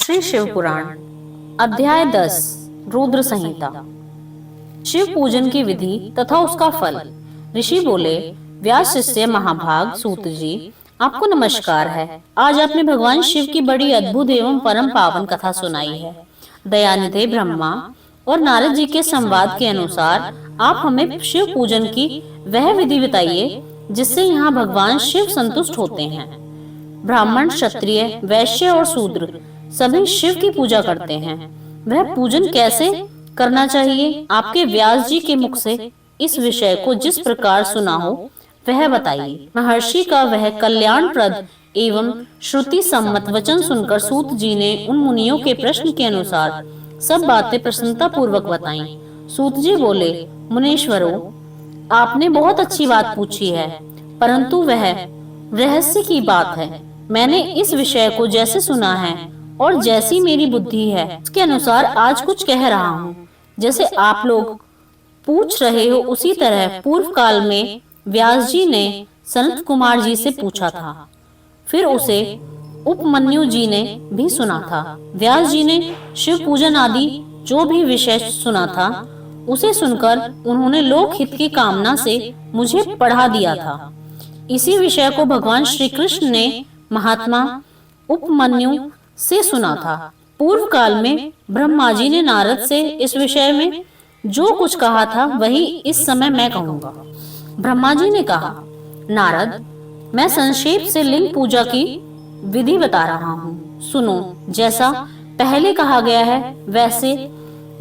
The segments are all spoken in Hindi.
श्री शिव पुराण अध्याय 10 रुद्र संहिता। शिव पूजन की विधि तथा उसका फल। ऋषि बोले, व्यास शिष्य महाभाग सूत जी, आपको नमस्कार है। आज आपने भगवान शिव की बड़ी अद्भुत एवं परम पावन कथा सुनाई है। दयानिधि ब्रह्मा और नारद जी के संवाद के अनुसार आप हमें शिव पूजन की वह विधि बताइए जिससे यहाँ भगवान शिव संतुष्ट होते हैं। ब्राह्मण, क्षत्रिय, वैश्य और शूद्र सभी शिव की पूजा करते हैं। वह पूजन कैसे करना चाहिए? आपके व्यास जी के मुख से इस विषय को जिस प्रकार सुना हो वह बताइए। महर्षि का वह कल्याणप्रद एवं श्रुति सम्मत वचन सुनकर सूत जी ने उन मुनियों के प्रश्न के अनुसार सब बातें प्रसन्नता पूर्वक बताईं। सूत जी बोले, मुनीश्वरों, आपने बहुत अच्छी बात पूछी है, परंतु वह रहस्य की बात है। मैंने इस विषय को जैसे सुना है और जैसी मेरी बुद्धि है उसके अनुसार आज कुछ कह रहा हूँ। जैसे आप लोग पूछ रहे हो उसी तरह पूर्व काल में व्यास जी ने सनत कुमार जी से पूछा था, फिर उसे उपमन्यु जी ने भी सुना था। व्यास जी ने शिव पूजन आदि जो भी विषय सुना था उसे सुनकर उन्होंने लोकहित की कामना से मुझे पढ़ा दिया था। इसी विषय को भगवान श्री कृष्ण ने महात्मा उपमन्यु से सुना था। पूर्व काल में ब्रह्मा जी ने नारद से इस विषय में जो कुछ कहा था वही इस समय मैं कहूँगा। ब्रह्मा जी ने कहा, नारद, मैं संक्षेप से लिंग पूजा की विधि बता रहा हूँ, सुनो। जैसा पहले कहा गया है वैसे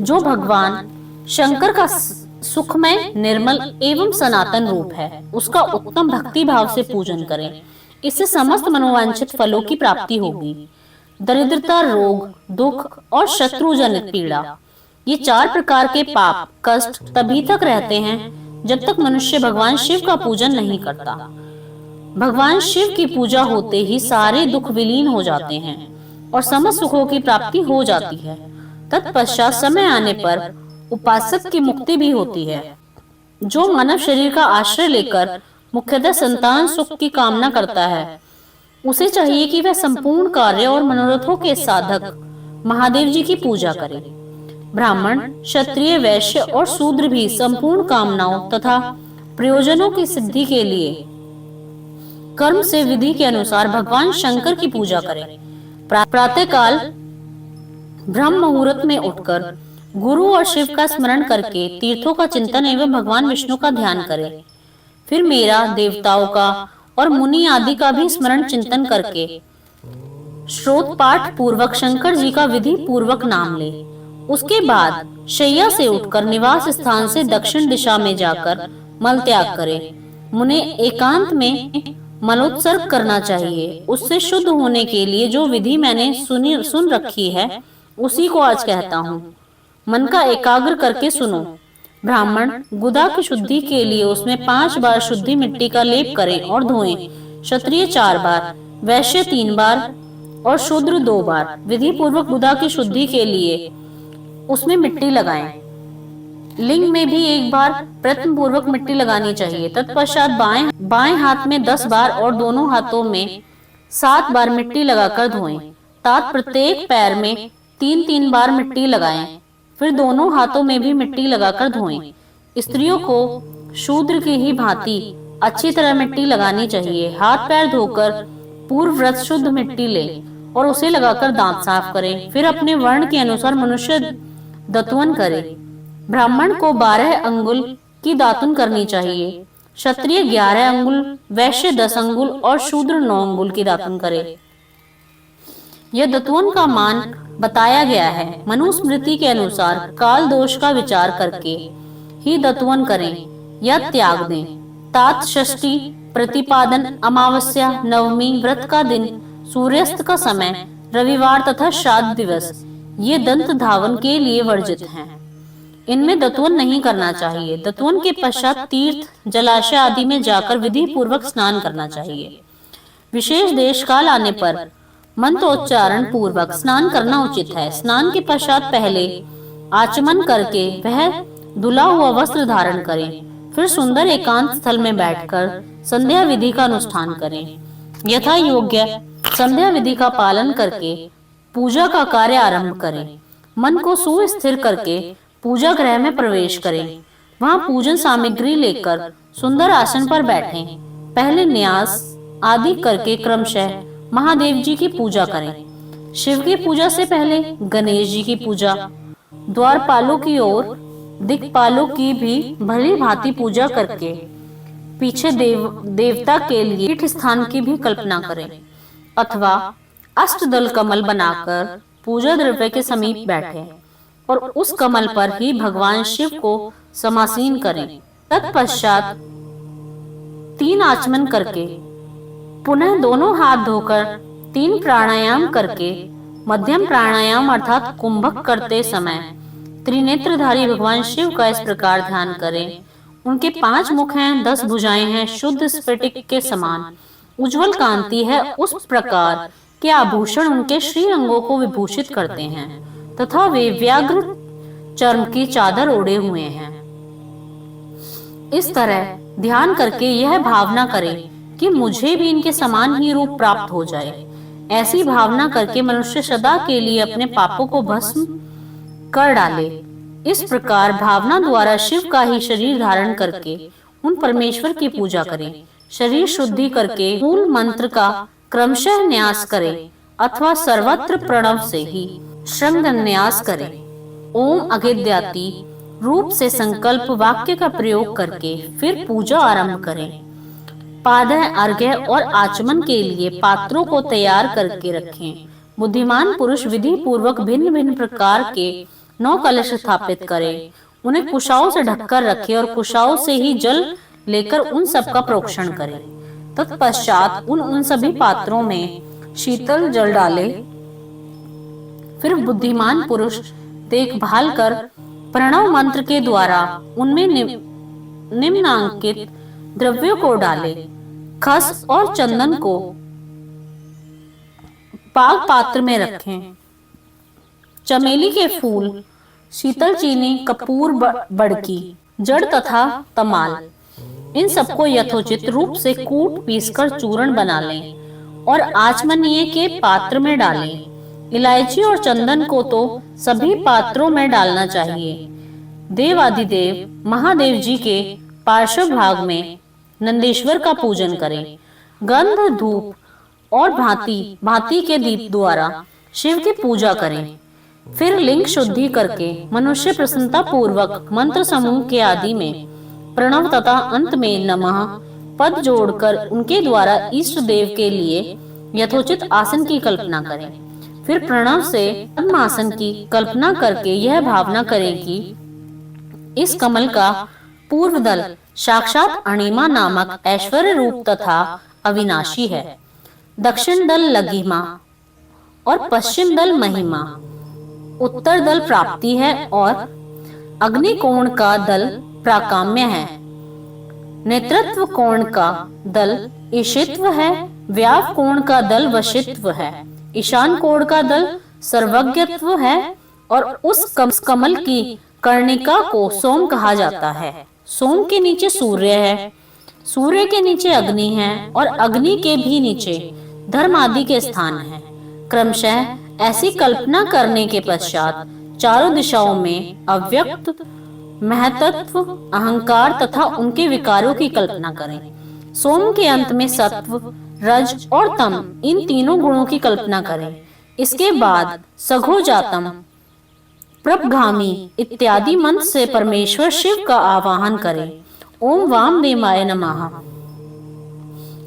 जो भगवान शंकर का सुखमय, निर्मल एवं सनातन रूप है उसका उत्तम भक्ति भाव से पूजन करें। इससे समस्त मनोवांछित फलों की प्राप्ति होगी। दरिद्रता, रोग, दुख और शत्रु जनित पीड़ा, ये 4 प्रकार के पाप कष्ट तभी तक रहते हैं जब तक मनुष्य भगवान शिव का पूजन नहीं करता। भगवान शिव की पूजा होते ही सारे दुख विलीन हो जाते हैं और समस्त सुखों की प्राप्ति हो जाती है। तत्पश्चात समय आने पर उपासक की मुक्ति भी होती है। जो मानव शरीर का आश्रय लेकर मुख्यतः संतान सुख की कामना करता है उसे चाहिए कि वह संपूर्ण कार्य और मनोरथों के साधक महादेव जी की पूजा करे। ब्राह्मण, क्षत्रिय, वैश्य और शूद्र भी संपूर्ण कामनाओं तथा प्रयोजनों की सिद्धि के लिए कर्म से विधि के अनुसार भगवान शंकर की पूजा करें। प्रातः काल ब्रह्म मुहूर्त में उठकर गुरु और शिव का स्मरण करके तीर्थों का चिंतन एवं भगवान विष्णु का ध्यान करें। फिर मेरा, देवताओं का और मुनि आदि का भी स्मरण चिंतन करके श्रोत पाठ पूर्वक शंकर जी का विधि पूर्वक नाम ले। उसके बाद शैया से उठकर निवास स्थान से दक्षिण दिशा में जाकर मल त्याग करें। मुने एकांत में मलोत्सर्ग करना चाहिए। उससे शुद्ध होने के लिए जो विधि मैंने सुन रखी है उसी को आज कहता हूँ। मन का एकाग्र करके सुनो। ब्राह्मण गुदा की शुद्धि के लिए उसमें 5 बार शुद्धि मिट्टी का लेप करें और धोएं। क्षत्रिय 4 बार, वैश्य 3 बार और शूद्र 2 बार। विधि पूर्वक गुदा की शुद्धि के लिए उसमें मिट्टी लगाएं। लिंग में भी 1 बार प्रयत्न पूर्वक मिट्टी लगानी चाहिए। तत्पश्चात बाएं हाथ में 10 बार और दोनों हाथों में 7 बार मिट्टी लगाकर धोएं। तात प्रत्येक पैर में 3-3 बार मिट्टी लगाएं। फिर दोनों हाथों में भी मिट्टी लगाकर धोएं। स्त्रियों को शूद्र की ही भांति अच्छी तरह मिट्टी लगानी चाहिए। हाथ पैर धोकर पूर्व व्रत शुद्ध मिट्टी ले और उसे लगाकर दांत साफ करें। फिर अपने वर्ण के अनुसार मनुष्य दतवन करे। ब्राह्मण को 12 अंगुल की दातुन करनी चाहिए। क्षत्रिय 11 अंगुल, वैश्य 10 अंगुल और शूद्र 9 अंगुल की दातुन करे। यह दतवन का मान बताया गया है। मनुस्मृति के अनुसार काल दोष का विचार करके ही दतवन करें या त्याग दें। तात, षष्ठी, प्रतिपादन, अमावस्या, नवमी, व्रत का दिन, सूर्यास्त का समय, रविवार तथा श्राद्ध दिवस ये दंत धावन के लिए वर्जित हैं। इनमें दतवन नहीं करना चाहिए। दतवन के पश्चात तीर्थ, जलाशय आदि में जाकर विधि पूर्वक स्नान करना चाहिए। विशेष देश काल आने पर मंत्रोच्चारण पूर्वक स्नान करना उचित है। स्नान के पश्चात पहले आचमन करके वह धुला हुआ वस्त्र धारण करें। फिर सुंदर एकांत स्थल में बैठकर संध्या विधि का अनुष्ठान करें। यथा योग्य संध्या विधि का पालन करके पूजा का कार्य आरंभ करें। मन को सुस्थिर करके पूजा गृह में प्रवेश करें। वहां पूजन सामग्री लेकर सुंदर आसन पर बैठें। पहले न्यास आदि करके क्रमशः महादेव जी की पूजा करें। शिव की पूजा से पहले गणेश जी की पूजा, द्वारपालों की ओर दिक्पालों की भी भली भांति पूजा करके पीछे देवता के लिए पीठ स्थान की भी कल्पना करें, अथवा अष्टदल कमल बनाकर पूजा द्रव्य के समीप बैठे और उस कमल पर ही भगवान शिव को समासीन करें। तत्पश्चात 3 आचमन करके पुनः दोनों हाथ धोकर 3 प्राणायाम करके मध्यम प्राणायाम अर्थात कुंभक करते समय त्रिनेत्रधारी भगवान शिव का इस प्रकार ध्यान करें। उनके 5 मुख हैं, 10 भुजाएं हैं, शुद्ध स्फटिक के समान उज्जवल कांति है, उस प्रकार के आभूषण उनके श्रीअंगों को विभूषित करते हैं तथा वे व्याघ्र चर्म की चादर ओढ़े हुए हैं। इस तरह ध्यान करके यह भावना करें कि मुझे भी इनके समान ही रूप प्राप्त हो जाए। ऐसी भावना करके मनुष्य सदा के लिए अपने पापों को भस्म कर डाले। इस प्रकार भावना द्वारा शिव का ही शरीर धारण करके उन परमेश्वर की पूजा करें। शरीर शुद्धि करके मूल मंत्र का क्रमशः न्यास करें अथवा सर्वत्र प्रणव से ही श्रृंगन्यास करें। ओम अगिद्याति रूप से संकल्प वाक्य का प्रयोग करके फिर पूजा आरंभ करें। पादय, अर्घ्य और आचमन के लिए पात्रों को तैयार करके रखें। बुद्धिमान पुरुष विधि पूर्वक भिन्न भिन्न प्रकार के 9 कलश स्थापित करें। उन्हें कुशाओं से ढककर रखें और कुशाओं से ही जल लेकर उन सब का प्रोक्षण करें। तत्पश्चात उन सभी पात्रों में शीतल जल डालें। फिर बुद्धिमान पुरुष देखभाल कर प्रणव मंत्र के द्वारा उनमें निम्नांकित द्रव्यों को डालें। खस और चंदन को पाग पात्र में रखें। चमेली के फूल, शीतल चीनी, कपूर, बड़की, जड़ तथा तमाल, इन सबको यथोचित रूप से कूट पीसकर चूर्ण बना लें और आचमनीय के पात्र में डालें। इलायची और चंदन को तो सभी पात्रों में डालना चाहिए। देवाधिदेव महादेव जी के पार्श्व भाग में नंदेश्वर का पूजन करें। गंध, धूप और भांति भांति के दीप द्वारा शिव की पूजा करें। फिर लिंग शुद्धि करके मनुष्य प्रसन्नता पूर्वक मंत्र समूह के आदि में प्रणव तथा अंत में नमः पद जोड़कर उनके द्वारा इष्ट देव के लिए यथोचित आसन की कल्पना करें। फिर प्रणव से पद्मासन की कल्पना करके यह भावना करें कि इस कमल का पूर्व दल साक्षात अणिमा नामक ऐश्वर्य रूप तथा अविनाशी है, दक्षिण दल लघिमा और पश्चिम दल महिमा, उत्तर दल प्राप्ति है और अग्निकोण का दल प्राकाम्य है, नेतृत्व कोण का दल ईशित्व है, व्याव कोण का दल वशित्व है, ईशान कोण का दल सर्वज्ञत्व है और उस कमल की कर्णिका को सोम कहा जाता है। सोम के नीचे सूर्य है, सूर्य के नीचे अग्नि है और अग्नि के भी नीचे धर्म आदि के स्थान है। क्रमशः ऐसी कल्पना करने के पश्चात चारों दिशाओं में अव्यक्त महतत्व, अहंकार तथा उनके विकारों की कल्पना करें। सोम के अंत में सत्व, रज और तम, इन तीनों गुणों की कल्पना करें। इसके बाद सघोजातम, प्रभगामी इत्यादि मंत्र से परमेश्वर शिव का आवाहन करें। ओम वामदेवाय नमः,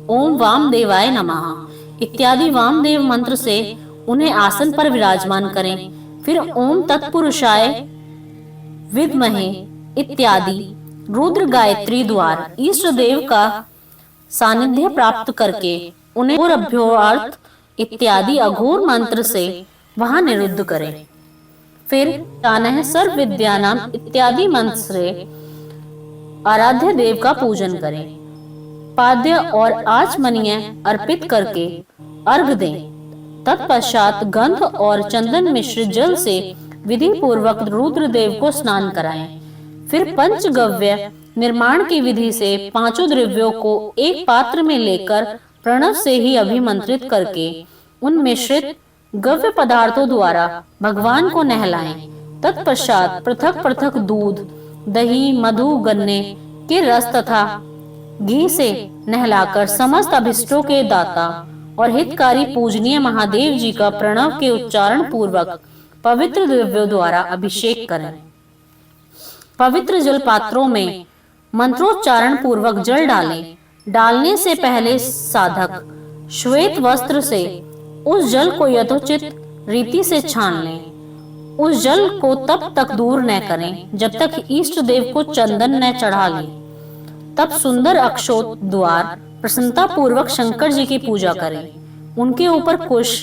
ओम वामदेवाय नमः इत्यादि वामदेव मंत्र से उन्हें आसन पर विराजमान करें। फिर ओम तत्पुरुषाय विद्महे इत्यादि रुद्र गायत्री द्वारा इष्ट देव का सानिध्य प्राप्त करके उन्हें घोर अभ्योर्थ इत्यादि अघोर मंत्र से वहां निरुद्ध करें। फिर तानः सर्व विद्यानाम इत्यादि मंत्र से आराध्य देव का पूजन करें। पाद्य और आचमनीय अर्पित करके अर्घ दें। तत्पश्चात गंध और चंदन मिश्रित जल से विधि पूर्वक रुद्र देव को स्नान कराएं। फिर पंचगव्य निर्माण की विधि से 5 द्रव्यों को एक पात्र में लेकर प्रणव से ही अभिमंत्रित करके उन मिश्रित गव्य पदार्थों द्वारा भगवान को नहलाएं। तत्पश्चात पृथक पृथक दूध, दही, मधु, गन्ने के रस तथा घी से नहलाकर समस्त अभिष्टों के दाता और हितकारी पूजनीय महादेव जी का प्रणव के उच्चारण पूर्वक पवित्र द्रव्यों द्वारा अभिषेक करें। पवित्र जल पात्रों में मंत्रोच्चारण पूर्वक जल डालें। डालने से पहले साधक श्वेत वस्त्र से उस जल को यथोचित रीति से छान लें। उस जल को तब तक दूर न करें जब तक इष्ट देव को चंदन न चढ़ा लें। तब सुंदर अक्षोत द्वार प्रसन्नता पूर्वक शंकर जी की पूजा करें। उनके ऊपर कुश,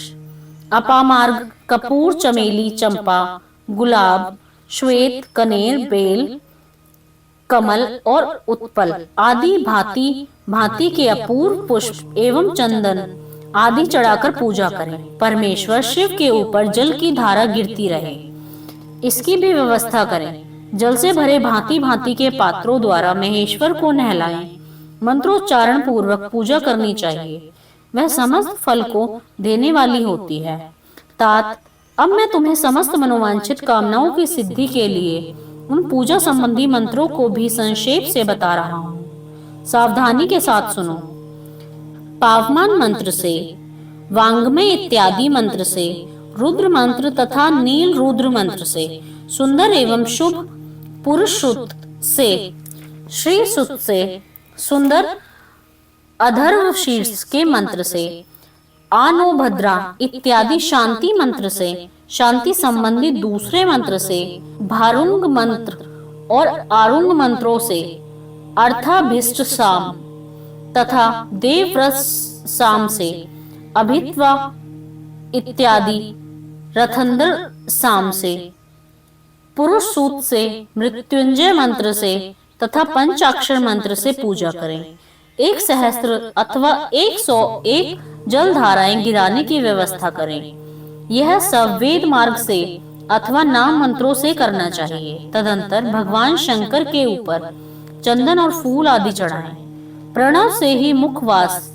अपामार्ग, कपूर, चमेली, चंपा, गुलाब, श्वेत, कनेर, बेल, कमल और उत्पल आदि भांति भांति के अपूर्व पुष्प एवं चंदन आदि चढ़ाकर पूजा करें। परमेश्वर शिव के ऊपर जल की धारा गिरती रहे, इसकी भी व्यवस्था करें। जल से भरे भांति भांति के पात्रों द्वारा महेश्वर को नहलाएं। मंत्रोच्चारण पूर्वक पूजा करनी चाहिए, वह समस्त फल को देने वाली होती है। तात, अब मैं तुम्हें समस्त मनोवांछित कामनाओं की सिद्धि के लिए उन पूजा संबंधी मंत्रों को भी संक्षेप से बता रहा हूँ, सावधानी के साथ सुनो। पावमान मंत्र से, वांग्मय इत्यादि मंत्र से, रुद्र मंत्र तथा नील रुद्र मंत्र से, सुंदर एवं शुभ पुरुष सुत से, श्री सुत से, सुंदर अधर्व शीर्ष के मंत्र से, आनोभद्रा इत्यादि शांति मंत्र से, शांति संबंधी दूसरे मंत्र से, भारुंग मंत्र और आरुंग मंत्रों से, अर्थाभिष्ट साम तथा देवव्रत साम से, अभित्वा इत्यादि रथंद्र साम से, पुरुष सूत से, मृत्युंजय मंत्र से तथा पंचाक्षर मंत्र से पूजा करें। 1 सहस्त्र अथवा 101 जल धाराएं गिराने की व्यवस्था करें। यह सब वेद मार्ग से अथवा नाम मंत्रों से करना चाहिए। तदंतर भगवान शंकर के ऊपर चंदन और फूल आदि चढ़ाएं। प्रणव से ही मुखवास,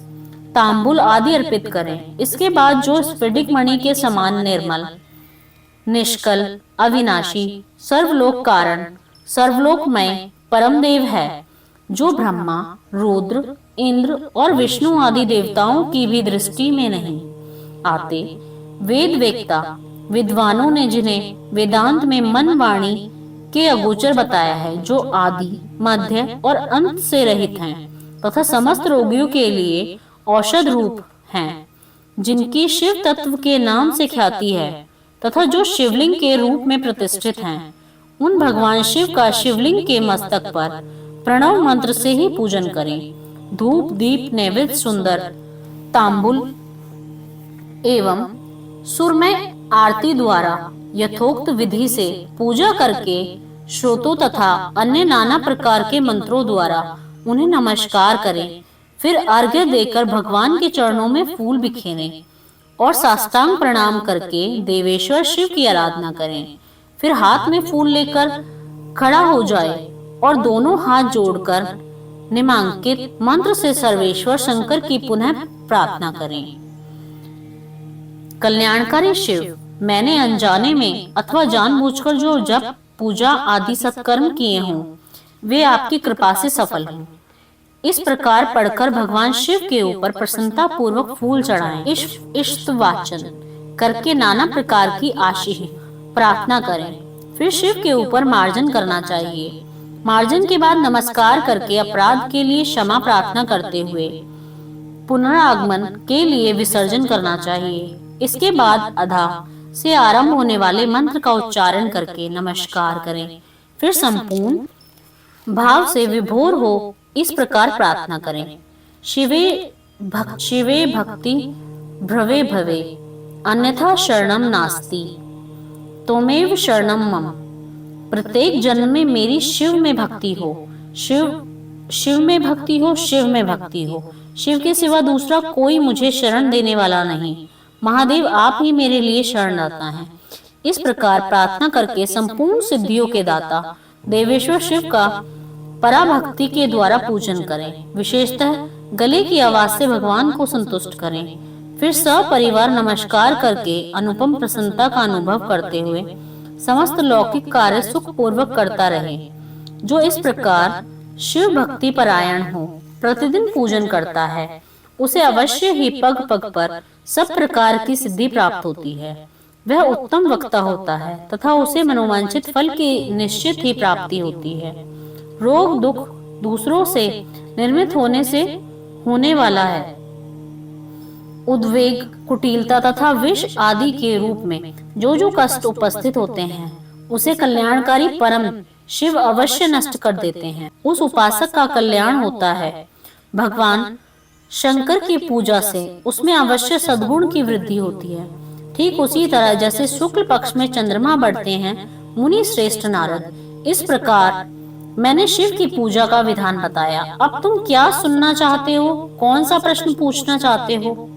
तांबुल आदि अर्पित करें। इसके बाद जो स्फटिक मणि के समान निर्मल, निष्कल, अविनाशी, सर्वलोक कारण, सर्वलोकमय परमदेव है, जो ब्रह्मा, रुद्र, इंद्र और विष्णु आदि देवताओं की भी दृष्टि में नहीं आते, वेद वेत्ता विद्वानों ने जिन्हें वेदांत में मन वाणी के अगोचर बताया है, जो आदि, मध्य और अंत से रहित हैं तथा समस्त रोगियों के लिए औषध रूप हैं, जिनकी शिव तत्व के नाम से ख्याति है तथा जो शिवलिंग के रूप में प्रतिष्ठित हैं, उन भगवान शिव का शिवलिंग के मस्तक पर प्रणव मंत्र से ही पूजन करें। धूप, दीप, नैवेद्य, सुंदर तांबुल एवं सुरमय आरती द्वारा यथोक्त विधि से पूजा करके श्रोतों तथा अन्य नाना प्रकार के मंत्रों द्वारा उन्हें नमस्कार करें। फिर अर्घ्य देकर भगवान के चरणों में फूल बिखेरें और साष्टांग प्रणाम करके देवेश्वर शिव की आराधना करें। फिर हाथ में फूल लेकर खड़ा हो जाए और दोनों हाथ जोड़कर निम्नांकित मंत्र से सर्वेश्वर शंकर की पुनः प्रार्थना करें। कल्याणकारी शिव, मैंने अनजाने में अथवा जानबूझकर जो जप, पूजा आदि सत्कर्म किए हों, वे आपकी कृपा से सफल हों। इस प्रकार पढ़कर भगवान शिव के ऊपर प्रसन्नता पूर्वक फूल चढ़ाएं। इष्ट वाचन करके नाना प्रकार की आशीष प्रार्थना करें। फिर शिव के ऊपर मार्जन करना चाहिए। मार्जन के बाद नमस्कार करके अपराध के लिए क्षमा प्रार्थना करते हुए पुनरागमन के लिए विसर्जन करना चाहिए। इसके बाद अधा से आरंभ होने वाले मंत्र का उच्चारण करके नमस्कार करें। फिर संपूर्ण भाव से विभोर हो इस प्रकार प्रार्थना करें। शिवे भक्ति भ्रवे भवे, अन्यथा शरणम नास्ति, त्वमेव शरणम मम। प्रत्येक जन्म में मेरी शिव में भक्ति हो, शिव में भक्ति हो, शिव में भक्ति हो। शिव के सिवा दूसरा कोई मुझे शरण देने वाला नहीं। महादेव आप ही मेरे लिए शरणदाता हैं। इस प्रकार प्रार्थना करके संपूर्ण सिद्धियों के दाता देवेश्वर शिव का पराभक्ति के द्वारा पूजन करें। विशेषतः गले की आवाज से भगवान को संतुष्ट करें। फिर सपरिवार नमस्कार करके अनुपम प्रसन्नता का अनुभव करते हुए समस्त लौकिक कार्य सुख पूर्वक करता रहे। जो इस प्रकार शिव भक्ति परायण हो, प्रतिदिन पूजन करता है, उसे अवश्य ही पग पग पर सब प्रकार की सिद्धि प्राप्त होती है। वह उत्तम वक्ता होता है तथा उसे मनोवांछित फल की निश्चित ही प्राप्ति होती है। रोग दुख दूसरों से निर्मित होने से होने वाला है। उद्वेग, कुटिलता तथा विष आदि के रूप में जो कष्ट उपस्थित होते हैं, उसे कल्याणकारी परम शिव अवश्य नष्ट कर देते हैं। उस उपासक का कल्याण होता है। भगवान शंकर की पूजा से उसमें अवश्य सद्गुण की वृद्धि होती है। ठीक उसी तरह जैसे शुक्ल पक्ष में चंद्रमा बढ़ते हैं, मुनि श्रेष्ठ नारद। इस प्रकार मैंने शिव की पूजा का विधान बताया। अब तुम क्या सुनना चाहते हो? कौन सा प्रश्न पूछना चाहते हो?